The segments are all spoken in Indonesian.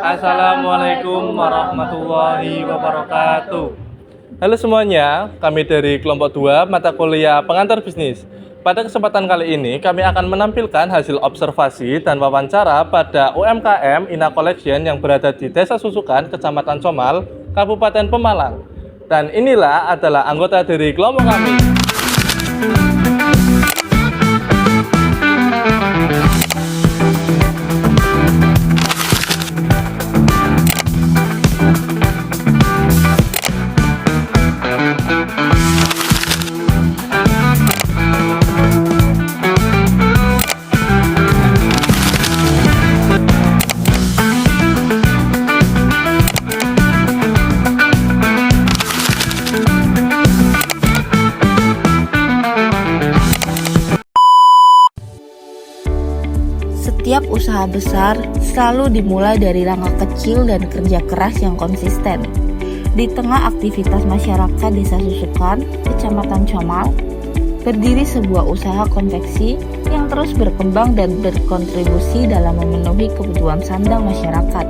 Assalamualaikum warahmatullahi wabarakatuh. Halo semuanya, kami dari kelompok 2 mata kuliah pengantar bisnis. Pada kesempatan kali ini, kami akan menampilkan hasil observasi dan wawancara pada UMKM Ina Collection yang berada di Desa Susukan, Kecamatan Comal, Kabupaten Pemalang. Dan inilah adalah anggota dari kelompok kami. Setiap usaha besar selalu dimulai dari langkah kecil dan kerja keras yang konsisten. Di tengah aktivitas masyarakat Desa Susukan, Kecamatan Comal, berdiri sebuah usaha konveksi yang terus berkembang dan berkontribusi dalam memenuhi kebutuhan sandang masyarakat.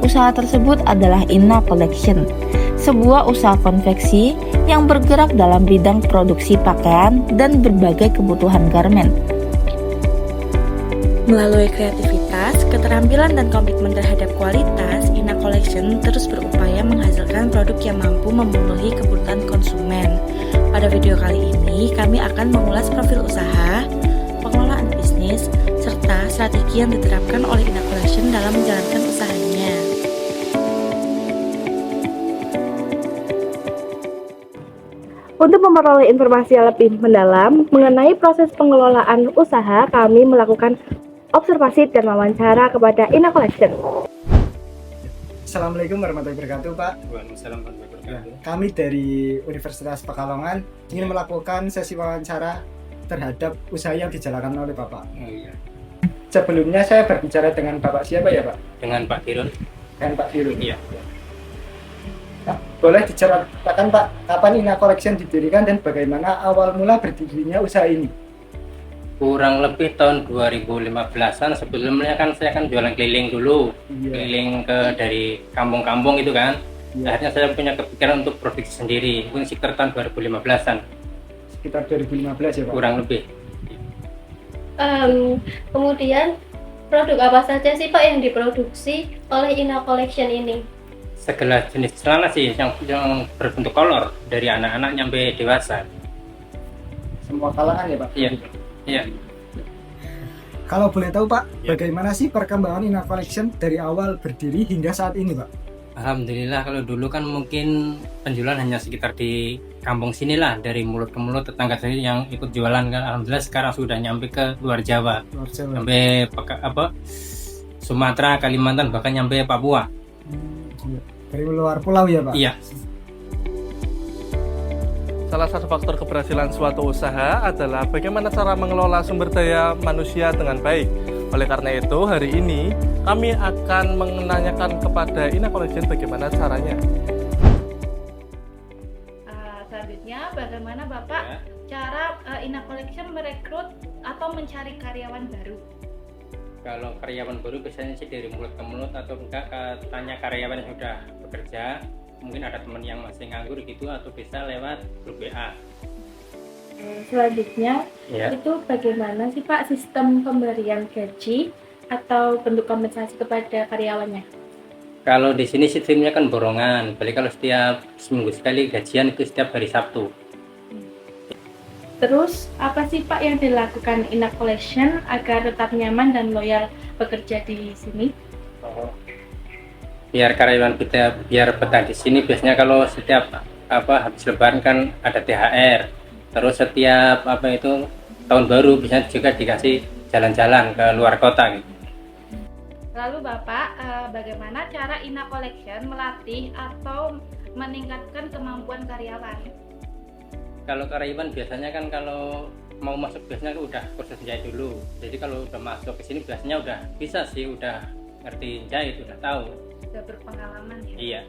Usaha tersebut adalah Ina Collection, sebuah usaha konveksi yang bergerak dalam bidang produksi pakaian dan berbagai kebutuhan garmen. Melalui kreativitas, keterampilan, dan komitmen terhadap kualitas, Ina Collection terus berupaya menghasilkan produk yang mampu memenuhi kebutuhan konsumen. Pada video kali ini, kami akan mengulas profil usaha, pengelolaan bisnis, serta strategi yang diterapkan oleh Ina Collection dalam menjalankan usahanya. Untuk memperoleh informasi yang lebih mendalam mengenai proses pengelolaan usaha, kami melakukan observasi dan wawancara kepada Ina Collection. Assalamualaikum warahmatullahi wabarakatuh, Pak. Waalaikumsalam warahmatullahi wabarakatuh. Kami dari Universitas Pekalongan ingin melakukan sesi wawancara terhadap usaha yang dijalankan oleh Bapak. Oh, iya. Sebelumnya saya berbicara dengan Bapak siapa ya, Pak? Dengan Pak Dirun. Dengan Pak Dirun. Iya. Nah, boleh diceritakan, Pak, kapan Ina Collection didirikan dan bagaimana awal mula berdirinya usaha ini? Kurang lebih tahun 2015-an. Sebelumnya kan saya kan jualan keliling dulu. Iya. Keliling dari kampung-kampung itu kan. Iya. Akhirnya saya punya kepikiran untuk produksi sendiri. Mungkin sekitar tahun 2015-an. Sekitar 2015 ya, Pak? Kurang lebih. Kemudian produk apa saja sih Pak yang diproduksi oleh Ina Collection ini? Segala jenis celana sih yang berbentuk kolor, dari anak-anak sampai dewasa. Semua kalangan ya, Pak? Iya. Iya. Kalau boleh tahu, Pak, Ya. bagaimana sih perkembangan Ina Collection dari awal berdiri hingga saat ini, Pak? Alhamdulillah, kalau dulu kan mungkin penjualan hanya sekitar di kampung sinilah, dari mulut ke mulut tetangga sendiri yang ikut jualan kan. Alhamdulillah sekarang sudah nyampe ke luar Jawa, Luar Jawa. sampai Sumatera, Kalimantan, bahkan nyampe Papua. Iya. Dari luar pulau ya, Pak? Iya. Salah satu faktor keberhasilan suatu usaha adalah bagaimana cara mengelola sumber daya manusia dengan baik. Oleh karena itu, hari ini kami akan menanyakan kepada Ina Collection bagaimana caranya. Selanjutnya, bagaimana Bapak cara Ina Collection merekrut atau mencari karyawan baru? Kalau karyawan baru biasanya sih dari mulut ke mulut, atau enggak tanya karyawan yang sudah bekerja. Mungkin ada teman yang masih nganggur gitu, atau bisa lewat grup WA. Selanjutnya, Ya. itu bagaimana sih Pak sistem pemberian gaji atau bentuk kompensasi kepada karyawannya? Kalau di sini sistemnya kan borongan. Balik kalau setiap seminggu sekali gajian itu setiap hari Sabtu. Terus, apa sih Pak yang dilakukan Ina Collection agar tetap nyaman dan loyal bekerja di sini? Biar karyawan kita biar betah di sini, biasanya kalau setiap habis lebaran kan ada THR. Terus setiap tahun baru bisa juga dikasih jalan-jalan ke luar kota gitu. Lalu Bapak, bagaimana cara Ina Collection melatih atau meningkatkan kemampuan karyawan? Kalau karyawan biasanya kan kalau mau masuk biasanya udah kursus jahit dulu. Jadi kalau udah masuk ke sini biasanya udah bisa sih, udah ngerti jahit, udah tahu. Sudah berpengalaman ya? Iya.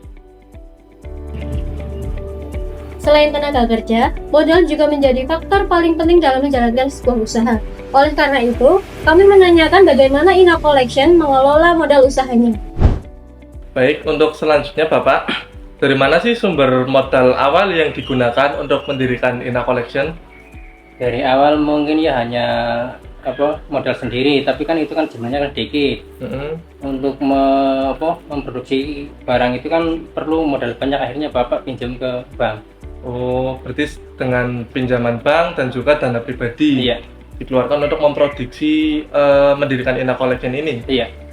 Selain tenaga kerja, modal juga menjadi faktor paling penting dalam menjalankan sebuah usaha. Oleh karena itu, kami menanyakan bagaimana Ina Collection mengelola modal usahanya. Baik, untuk selanjutnya Bapak, dari mana sih sumber modal awal yang digunakan untuk mendirikan Ina Collection? Dari awal mungkin ya hanya modal sendiri, tapi kan itu kan jumlahnya kan dikit. Untuk memproduksi barang itu kan perlu modal banyak, akhirnya Bapak pinjam ke bank. Oh, berarti dengan pinjaman bank dan juga dana pribadi Iya. dikeluarkan untuk memproduksi mendirikan Ina Collection ini? Iya.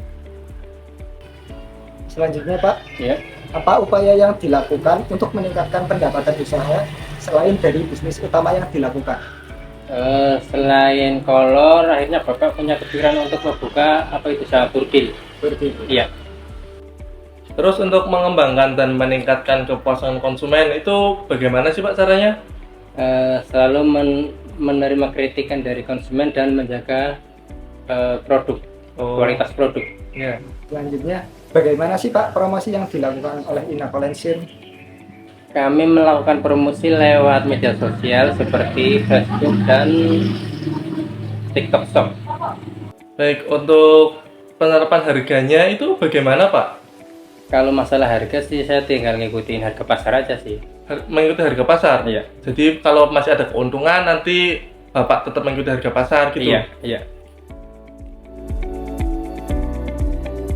Selanjutnya Pak, Iya. apa upaya yang dilakukan untuk meningkatkan pendapatan usaha selain dari bisnis utama yang dilakukan? Selain kolor, akhirnya Bapak punya kepikiran untuk membuka usaha burdil. Iya. Terus untuk mengembangkan dan meningkatkan kepuasan konsumen itu bagaimana sih Pak caranya? Selalu menerima kritikan dari konsumen dan menjaga produk, kualitas produk. Ya. Selanjutnya, bagaimana sih Pak promosi yang dilakukan oleh Ina Collection? Kami melakukan promosi lewat media sosial seperti Facebook dan TikTok Shop. Baik, untuk penerapan harganya itu bagaimana Pak? Kalau masalah harga sih saya tinggal ngikutin harga pasar aja sih. Mengikuti harga pasar? Iya. Jadi kalau masih ada keuntungan nanti Bapak tetap mengikuti harga pasar gitu? Iya, iya.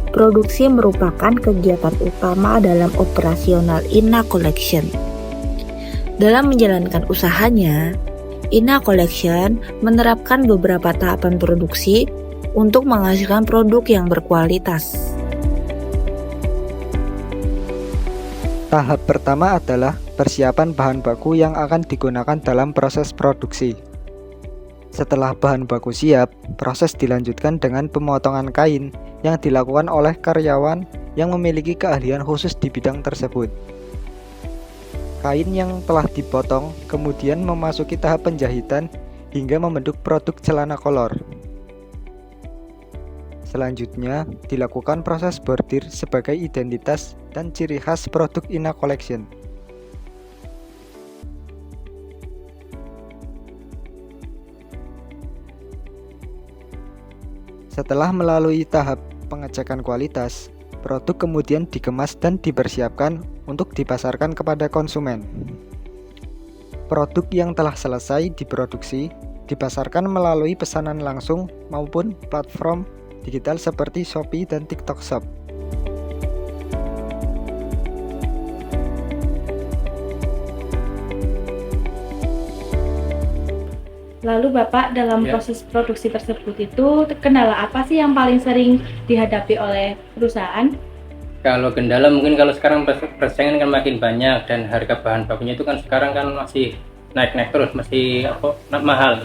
Produksi merupakan kegiatan utama dalam operasional Ina Collection. Dalam menjalankan usahanya, Ina Collection menerapkan beberapa tahapan produksi untuk menghasilkan produk yang berkualitas. Tahap pertama adalah persiapan bahan baku yang akan digunakan dalam proses produksi. Setelah bahan baku siap, proses dilanjutkan dengan pemotongan kain yang dilakukan oleh karyawan yang memiliki keahlian khusus di bidang tersebut. Kain yang telah dipotong kemudian memasuki tahap penjahitan hingga membentuk produk celana kolor. Selanjutnya, dilakukan proses bordir sebagai identitas dan ciri khas produk Ina Collection. Setelah melalui tahap pengecekan kualitas, produk kemudian dikemas dan dipersiapkan untuk dipasarkan kepada konsumen. Produk yang telah selesai diproduksi dipasarkan melalui pesanan langsung maupun platform digital seperti Shopee dan TikTok Shop. Lalu Bapak dalam proses produksi tersebut itu kendala apa sih yang paling sering dihadapi oleh perusahaan? Kalau kendala mungkin kalau sekarang persaingan kan makin banyak dan harga bahan bakunya itu kan sekarang kan masih naik-naik terus, masih mahal.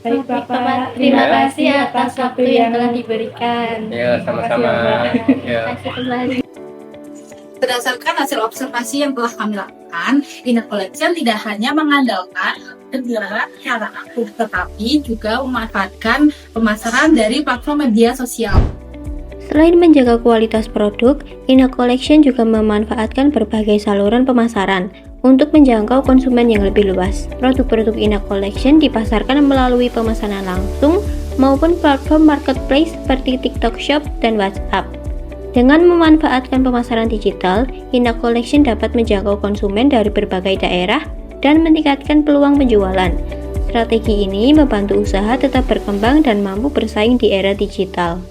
Baik Bapak, terima kasih atas waktu yang telah diberikan. Ya, sama-sama. Ya. Berdasarkan hasil observasi yang telah kami lakukan, Ina Collection tidak hanya mengandalkan kegiatan secara aktif, tetapi juga memanfaatkan pemasaran dari platform media sosial. Selain menjaga kualitas produk, Ina Collection juga memanfaatkan berbagai saluran pemasaran untuk menjangkau konsumen yang lebih luas. Produk-produk Ina Collection dipasarkan melalui pemesanan langsung maupun platform marketplace seperti TikTok Shop dan WhatsApp. Dengan memanfaatkan pemasaran digital, Ina Collection dapat menjangkau konsumen dari berbagai daerah dan meningkatkan peluang penjualan. Strategi ini membantu usaha tetap berkembang dan mampu bersaing di era digital.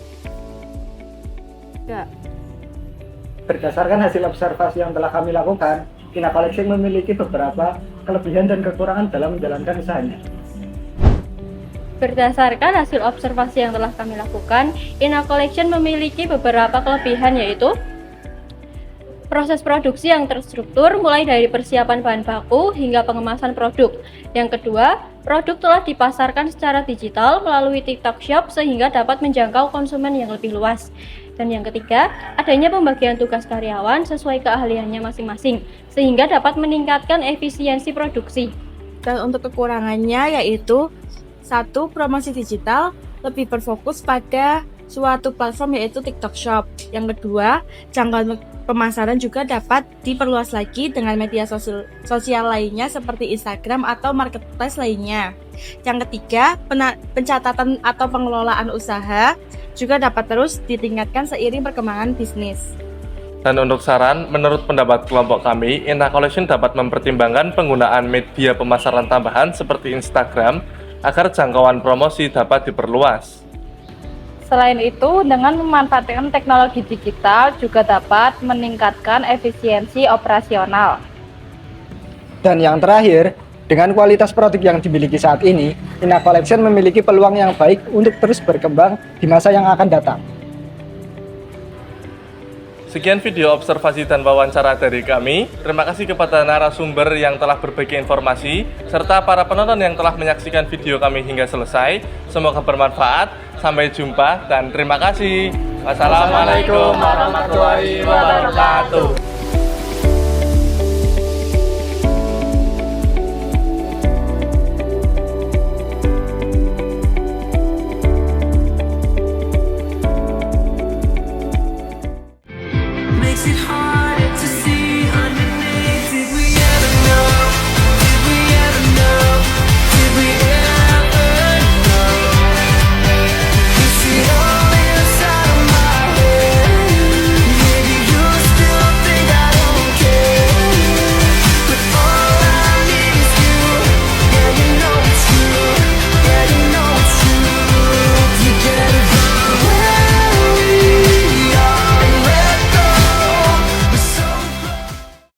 Berdasarkan hasil observasi yang telah kami lakukan, Ina Collection memiliki beberapa kelebihan dan kekurangan dalam menjalankan usahanya. Berdasarkan hasil observasi yang telah kami lakukan, Ina Collection memiliki beberapa kelebihan, yaitu proses produksi yang terstruktur mulai dari persiapan bahan baku hingga pengemasan produk. Yang kedua, produk telah dipasarkan secara digital melalui TikTok Shop sehingga dapat menjangkau konsumen yang lebih luas. Dan yang ketiga, adanya pembagian tugas karyawan sesuai keahliannya masing-masing sehingga dapat meningkatkan efisiensi produksi. Dan untuk kekurangannya yaitu satu, promosi digital lebih berfokus pada suatu platform yaitu TikTok Shop. Yang kedua, jangkauan pemasaran juga dapat diperluas lagi dengan media sosial lainnya seperti Instagram atau marketplace lainnya. Yang ketiga, pencatatan atau pengelolaan usaha juga dapat terus ditingkatkan seiring perkembangan bisnis. Dan untuk saran, menurut pendapat kelompok kami, Ina Collection dapat mempertimbangkan penggunaan media pemasaran tambahan seperti Instagram agar jangkauan promosi dapat diperluas. Selain itu, dengan memanfaatkan teknologi digital juga dapat meningkatkan efisiensi operasional. Dan yang terakhir, dengan kualitas produk yang dimiliki saat ini, Ina Collection memiliki peluang yang baik untuk terus berkembang di masa yang akan datang. Sekian video observasi dan wawancara dari kami. Terima kasih kepada narasumber yang telah berbagi informasi, serta para penonton yang telah menyaksikan video kami hingga selesai. Semoga bermanfaat. Sampai jumpa dan terima kasih. Wassalamualaikum warahmatullahi wabarakatuh.